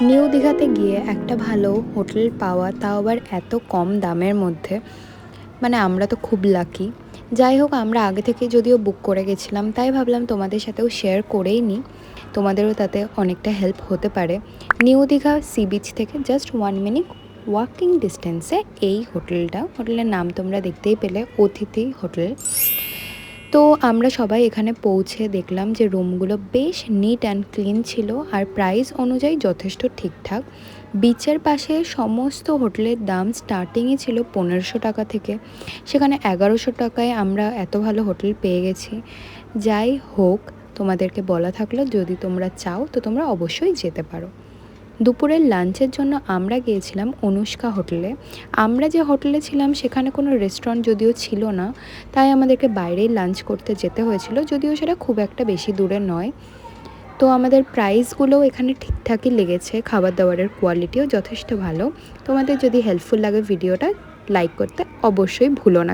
New দীঘাতে গিয়ে একটা ভালো হোটেল পাওয়া, তাও আবার এত কম দামের মধ্যে, মানে আমরা তো খুব লাকি। যাই হোক, আমরা আগে থেকে যদিও বুক করে গেছিলাম, তাই ভাবলাম তোমাদের সাথেও শেয়ার করেই নিই, তোমাদেরও তাতে অনেকটা হেল্প হতে পারে। নিউ দীঘা সি বিচ থেকে জাস্ট 1 মিনিট ওয়াকিং ডিস্টেন্সে এই হোটেলটা। হোটেলের নাম তোমরা দেখতেই পেলে, অতিথি হোটেল। তো আমরা সবাই এখানে পৌঁছে দেখলাম যে রুমগুলো বেশ নিট অ্যান্ড ক্লিন ছিল, আর প্রাইস অনুযায়ী যথেষ্ট ঠিকঠাক। বিচের পাশে সমস্ত হোটেলের দাম স্টার্টিংই ছিল 1500 টাকা থেকে, সেখানে 1100 টাকায় আমরা এত ভালো হোটেল পেয়ে গেছি। যাই হোক, তোমাদেরকে বলা থাকলো যদি তোমরা চাও তো তোমরা অবশ্যই যেতে পারো। দুপুরের লাঞ্চের জন্য আমরা গিয়েছিলাম অনুষ্কা হোটেলে। আমরা যে হোটেলে ছিলাম সেখানে কোনো রেস্টুরেন্ট যদিও ছিল না, তাই আমাদেরকে বাইরেই লাঞ্চ করতে যেতে হয়েছিল, যদিও সেটা খুব একটা বেশি দূরে নয়। তো আমাদের প্রাইসগুলোও এখানে ঠিকঠাকই লেগেছে, খাবার দাবারের কোয়ালিটিও যথেষ্ট ভালো। তোমাদের যদি হেল্পফুল লাগে ভিডিওটা, লাইক করতে অবশ্যই ভুলো না।